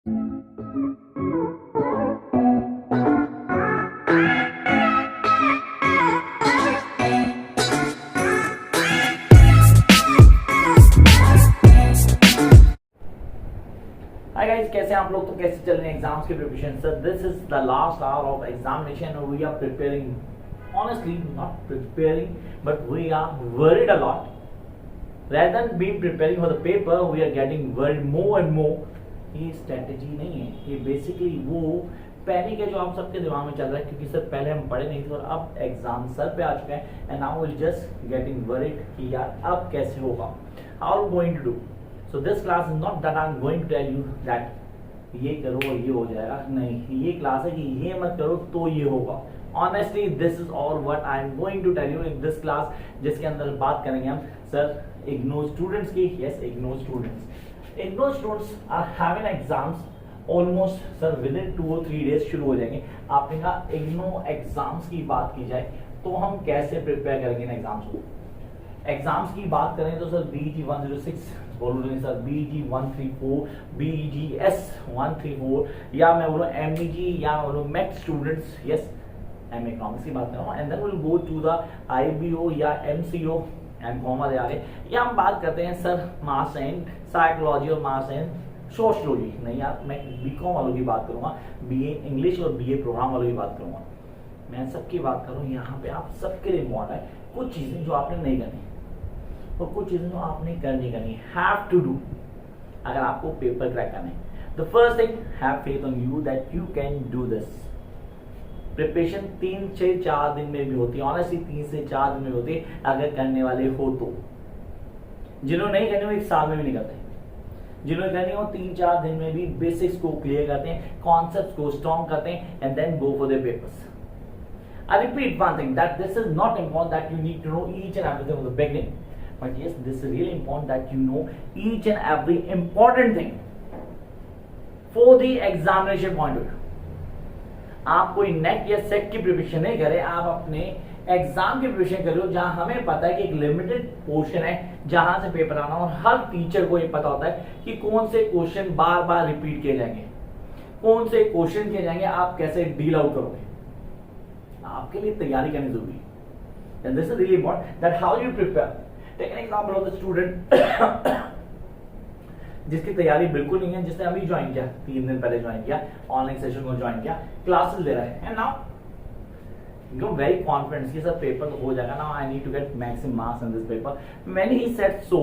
Hi guys, कैसे हैं आप लोग? तो कैसे चल रहे हैं एग्जाम्स के preparation? Sir, this is the last hour of examination and we are preparing, honestly not preparing, but we are worried a lot. Rather than being preparing for the paper, we are getting worried more and more. ये strategy नहीं है, ये basically वो panic है जो आप सबके दिमाग में चल रहा है, क्योंकि सर पहले हम पढ़े नहीं थे और अब एग्जाम सर पे आ चुके हैं and now will just getting worried कि यार अब कैसे होगा, how are going to do. So this class is not that I'm going to tell you that ये करो और ये हो जाएगा. नहीं, ये क्लास है कि ये मत करो तो ये होगा. Honestly, this is all what I'm going to tell you in this class, जिसके अंदर बात करेंगे हम सर इग्नोर स्टूडेंट्स की. यस, इग्नोर students are having exams almost sir within 2 or 3 days शुरू हो जाएंगे. आपने कहा इग्नोर एग्जाम्स की बात की जाए तो हम कैसे प्रिपेयर करेंगे इन एग्जाम्स को. एग्जाम्स की बात करें तो सर BEG 106 बोलूँ नहीं सर, BEG 134, BEGS 134, या मैं बोलूँ MEG, या मैं बोलूँ MET students. Yes, M economics की बात कर रहा हूँ. And then will go to the IBO या MCO एंड कॉमर्स आगे, या हम बात करते हैं सर मास एंड साइकोलॉजी और मास एंड सोशियोलॉजी. नहीं यार, मैं BCom वालों की बात करूँगा, BA इंग्लिश और BA प्रोग्राम वालों की बात करूँगा. मैं सबकी बात करूँ यहाँ पे, आप सबके लिए इम्पॉर्टेंट है कुछ चीज़ें जो आपने नहीं करनी और कुछ चीजें जो आपने करनी हैव टू डू अगर आपको पेपर क्रैक करना है. The first thing, have faith on you that you can do this. Preparation 3 से 4 दिन में भी होती है, ऑनेस्टली 3 से 4 दिन में होती है अगर करने वाले हो तो. जिन्होंने नहीं करनी वो 1 साल में भी नहीं करते. जिन्होंने करनी हो 3-4 दिन में भी बेसिक्स को क्लियर करते हैं, कॉन्सेप्ट को स्ट्रॉन्ग करते हैं and then go for the papers. I repeat one thing, that this is not important that you need to know each and everything from the beginning. But yes, this is really important that you know each and every important thing for the examination point of view. आप कोई net या set की preparation नहीं करे, आप अपने exam की preparation कर रहे हो, जहां हमें पता है कि एक लिमिटेड पोर्शन है जहां से पेपर आना, और हर टीचर को ये पता होता है कि कौन से क्वेश्चन बार बार रिपीट किए जाएंगे, कौन से क्वेश्चन किए जाएंगे, आप कैसे डील आउट करोगे. आपके लिए तैयारी करनी जरूरी है. And this is really important that how you prepare. Take an example of the student जिसकी तैयारी बिल्कुल नहीं है, जिसने अभी ज्वाइन किया, 3 दिन पहले ज्वाइन किया, ऑनलाइन सेशन को ज्वाइन किया, क्लासेस ले रहा है, and now you very confidence कि सर पेपर तो हो जाएगा. Now I need to get maximum marks in this paper. Many he said so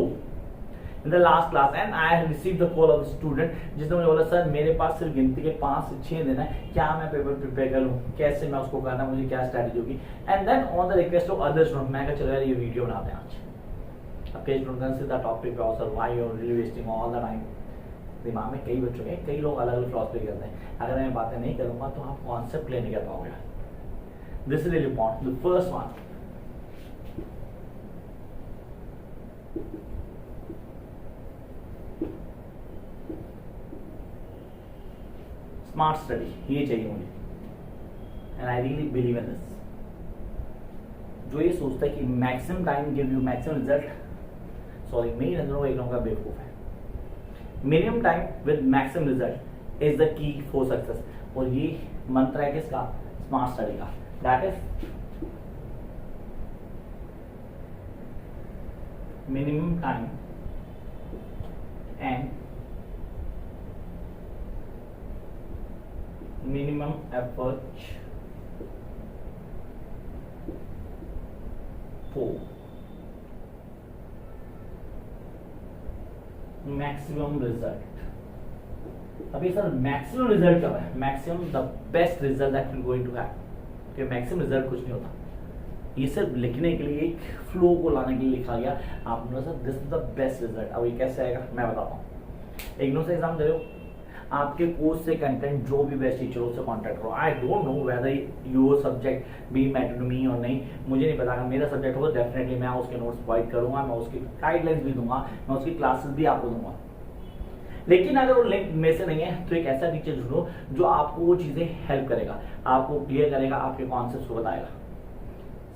in the last class and I have received the call of the student जिसने मुझे बोला sir मेरे पास सिर्फ गिनती के 5 से 6 दिन है, क्या मैं पेपर प्रिपेयर कर लूँ, कैसे मैं उसको करना, मुझे क्या स्ट्रैटेजी होगी. And then on the request of other student मैं कहा चलो यार ये वीडियो बनाते हैं आज. अब कई स्टूडेंट सीधा टॉपिक पे आओ sir, why you are really wasting all the time. दिमाग में कई बच्चों के कई लोग अलग अलग फिलॉसफी करते हैं. अगर मैं बातें नहीं करूँगा तो आप कॉन्सेप्ट क्लियर नहीं कर पाओगे. This is really important. The first one, smart study, ये चाहिए मुझे. And I really believe in this. जो ये सोचता है कि maximum time give you maximum result, sorry मेरी नजरों में एक लोगों का बेवकूफ है. Minimum time with maximum result is the की फॉर सक्सेस. और ये मंत्र है किसका? स्मार्ट स्टडी का. That is minimum time and minimum effort for maximum result. अभी सर मैक्सिमम रिजल्ट कब है? Maximum the best result that will going to have. कि मैक्सिमम रिजल्ट कुछ नहीं होता, ये सिर्फ लिखने के लिए, एक फ्लो को लाने के लिए लिखा गया. आपने sir this is the best result. अब ये कैसे आएगा मैं बताता हूँ. इग्नो से एग्जाम दे रहे हो, आपके कोर्स से कंटेंट जो भी बेस्ट टीचर उससे कांटेक्ट करो. I don't know whether your subject be matter to me और नहीं, मुझे नहीं पता. अगर मेरा सब्जेक्ट होगा डेफिनेटली मैं उसके नोट्स प्रोवाइड करूंगा, मैं उसकी गाइडलाइंस भी दूंगा, मैं उसकी क्लासेस भी आपको दूंगा. लेकिन अगर वो लिंक में से नहीं है तो एक ऐसा टीचर ढूंढो जो आपको वो चीजें हेल्प करेगा, आपको क्लियर करेगा, आपके कॉन्सेप्ट को बताएगा.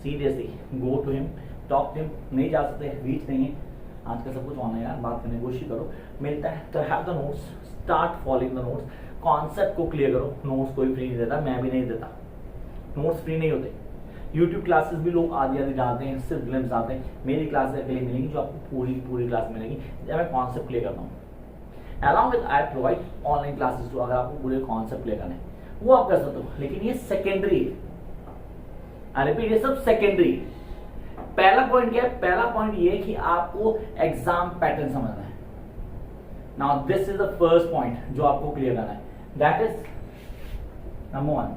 Seriously go to him, talk to him. नहीं जा सकते, रीच नहीं है, आज का सब कुछ ऑनलाइन यार, बात करने की कोशिश करो, मिलता है तो have the notes, start following the notes, concept को क्लियर करो। नोट्स कोई फ्री नहीं देता, मैं भी नहीं देता, नोट्स फ्री नहीं होते। यूट्यूब क्लासेस भी लोग आधी आधी डालते हैं, सिर्फ ग्लिम्स आते हैं। मेरी क्लासेस अकेले मिलेंगी जो आपको पूरी क्लास मिलेगी जब मैं कॉन्सेप्ट क्लियर करता हूँ। Along with I provide online classes, तो अगर आपको पूरे कॉन्सेप्ट क्लियर करने वो आप कर सकते हो, लेकिन ये सेकेंडरी है। आई रिपीट, ये सब सेकेंडरी है। पहला पॉइंट क्या है? पहला पॉइंट ये कि आपको एग्जाम पैटर्न समझना है। Now this is the first point जो आपको क्लियर करना है, that is number 1,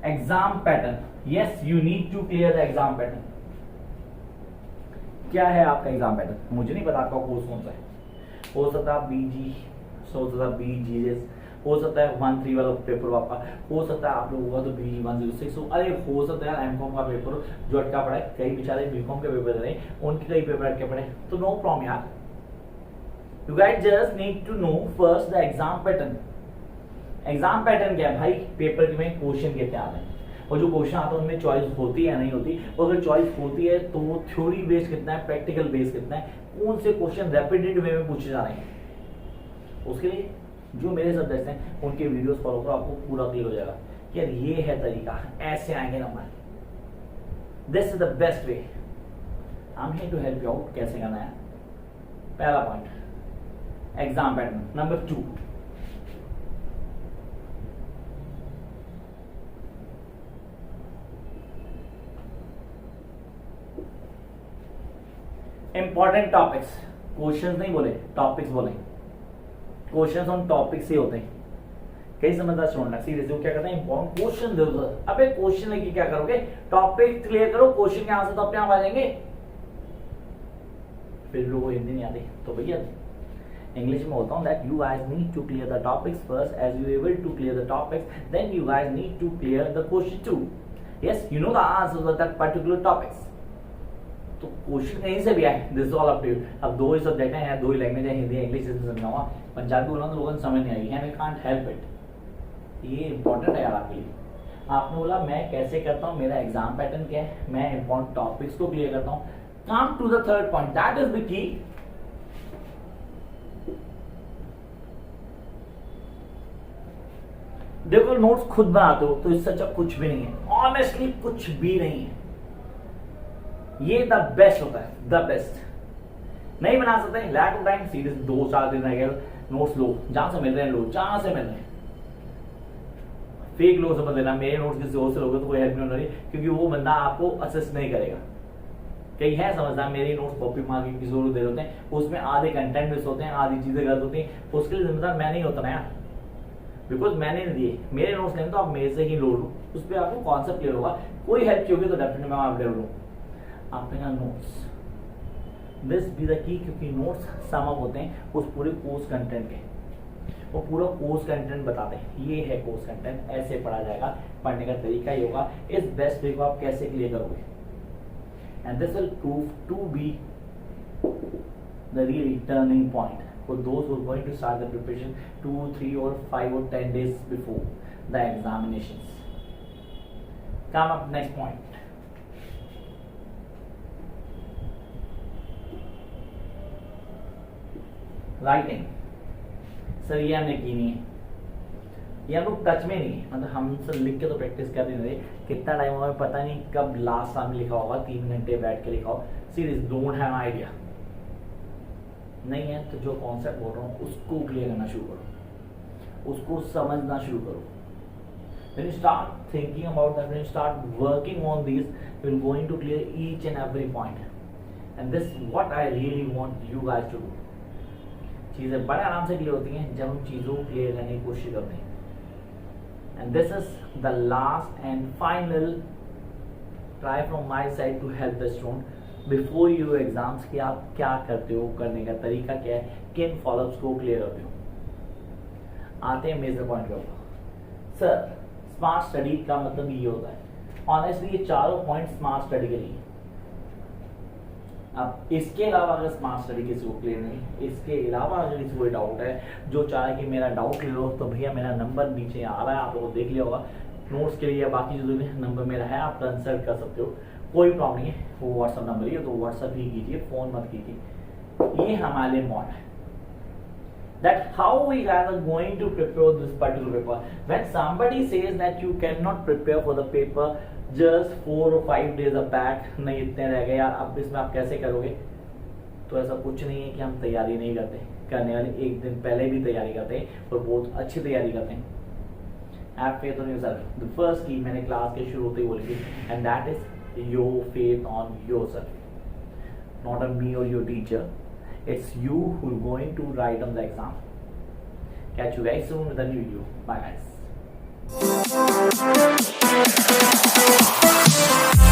exam pattern. Yes, you need to clear the exam pattern. क्या है आपका एग्जाम पैटर्न? मुझे नहीं पता आपका कोर्स कौन सा है। हो सकता है बीजी, हो सकता है बीजीएस, हो सकता है 1-3 वाला पेपर आपका, हो सकता है आप लोगों का तो BG 106 हो, अरे हो सकता है एमकॉम का पेपर जो अटका पड़ा है, कई बेचारे बीकॉम के पेपर दे रहे हैं, उनके कई पेपर अटके पड़े, तो नो प्रॉब्लम यार। You guys just need to know first the exam pattern. Exam pattern क्या है भाई? पेपर में क्वेश्चन कितने आते हैं, और जो क्वेश्चन आता है उनमें चॉइस होती है या नहीं होती, और अगर चॉइस होती है तो थ्योरी बेस कितना है, प्रैक्टिकल बेस कितना है, कौन से क्वेश्चन रेपिटेटिव वे में पूछे जा रहे हैं। उसके लिए जो मेरे सब्जेक्ट्स हैं उनके वीडियोस फॉलो करो, आपको पूरा क्लियर हो जाएगा कि यार ये है तरीका, ऐसे आएंगे number. This is the best way, I am here to help you out. कैसे करना है? पहला point exam pattern. Number 2, important topics. Questions नहीं बोले, टॉपिक्स बोले। क्वेश्चंस ऑन टॉपिक्स ही होते हैं। कई समझदार स्टूडेंट सीरियसली क्या करते हैं, इंपॉर्टेंट क्वेश्चन दे दो। अबे क्वेश्चन लेके क्या करोगे? टॉपिक क्लियर करो, क्वेश्चन के आंसर तो अपने आप आ जाएंगे। फिर लोगों को हिंदी नहीं आती तो भैया इंग्लिश में बोलता हूँ that you guys need to clear the topics first, as you able to clear the topics then you guys need to clear the question too. Yes, you know the answers of that particular topics. तो question कहीं से भी आए, this is all up to you. अब दो ही subject हैं, दो ही language है, हिंदी इंग्लिश, इसमें समझाऊंगा। पंजाबी बोला तो लोगों को समझ नहीं आएगी, and I can't help it. ये इंपॉर्टेंट है यार आपके लिए। आपने बोला मैं कैसे करता हूँ, मेरा एग्जाम पैटर्न क्या है, मैं इंपॉर्टेंट टॉपिक्स को क्लियर करता हूँ। Come to the third point, that is the key. देखो नोट्स खुद बनाते हो तो इससे अच्छा कुछ भी नहीं है, ऑनेस्टली कुछ भी नहीं है। ये द बेस्ट होता है, द बेस्ट। नहीं बना सकते, लैक ऑफ टाइम, सीरियस 2-4 दिन रह गए, नोट्स लो, जहां से मिल रहे हैं लो, जहां से मिल रहे हैं। फेक लो समझ लेना, मेरे नोट्स किसी और से लोगे तो कोई हेल्प नहीं होने वाली, क्योंकि वो बंदा आपको असिस्ट नहीं करेगा। कई है समझदार, मेरे नोट्स कॉपी मार के किसी और को दे देते हैं, उसमें आधे कंटेंट मिस होते हैं, आधी चीजें गलत होती हैं, उसके लिए जिम्मेदार मैं नहीं होता ना यार, बिकॉज मैंने नहीं दिए। मेरे नोट्स लेंगे तो आप मेरे से ही लो लो, उस पर आपको कॉन्सेप्ट क्लियर होगा। कोई हेल्प चाहिए तो डेफिनेटली मैं अपडेट लूँ। आपने कहा notes, this be the key, क्योंकि नोट्स सम अप होते हैं उस पूरे कोर्स कंटेंट के, वो पूरा कोर्स कंटेंट बताते हैं। ये है कोर्स कंटेंट, ऐसे पढ़ा जाएगा, पढ़ने का तरीका ये होगा। इस बेस्ट वे को आप कैसे क्लियर करोगे, and this will prove to be the real turning point for those who are going to start the preparation 2, 3 or 5 or 10 days before the examinations. Come up next point. Writing. Sir ये हमने की नहीं है, ये हम लोग touch में नहीं है, मतलब हम सर लिख के तो प्रैक्टिस कर नहीं रहे। कितना टाइम होगा पता नहीं, कब लास्ट टाइम लिखा होगा, 3 घंटे बैठ के लिखा हो। Serious don't have idea. नहीं है तो जो कॉन्सेप्ट बोल रहा हूँ उसको क्लियर करना शुरू करो, उसको समझना शुरू करो। When you start thinking about that, when you start working on these, you're going to clear each and every point. And this is what I really want you guys to do. चीजें बड़े आराम से clear होती हैं जब हम चीजों को क्लियर करने की कोशिश करते हैं। And this is the last and final try from my side to help the student before you exams कि आप क्या करते हो, करने का तरीका क्या है, किन फॉलोअप्स को क्लियर करते हो। आते हैं मेजर पॉइंट के ऊपर। सर स्मार्ट स्टडी का मतलब ये होता है, ऑनेस्टली ये चारों पॉइंट स्मार्ट स्टडी के लिए। अब इसके अलावा अगर स्मार्ट स्टडी किसी को क्लियर नहीं, इसके अलावा अगर किसी को डाउट है, जो चाहे कि मेरा डाउट क्लियर हो, तो भैया मेरा नंबर नीचे आ रहा है, आप लोगों को देख लिया होगा, नोट्स के लिए बाकी जो भी नंबर मेरा है आप कंसल्ट कर सकते हो, कोई प्रॉब्लम नहीं है, वो व्हाट्सअप नंबर ही है तो व्हाट्सअप ही कीजिए, फोन मत कीजिए। ये हमारे मॉड है that how we are going to prepare this particular paper. When somebody says that you cannot prepare for the paper just 4 or 5 days back, नहीं इतने रह गए यार, अब इसमें आप कैसे करोगे, तो ऐसा कुछ नहीं है कि हम तैयारी नहीं करते, करने वाले एक दिन पहले भी तैयारी करते हैं और बहुत अच्छी तैयारी करते हैं। Have faith on yourself. The first key मैंने क्लास के शुरू होते ही बोली थी, and that is your faith on yourself, not on me or your teacher. It's you who are going to write on the exam. Catch you guys soon with a new video. Bye guys.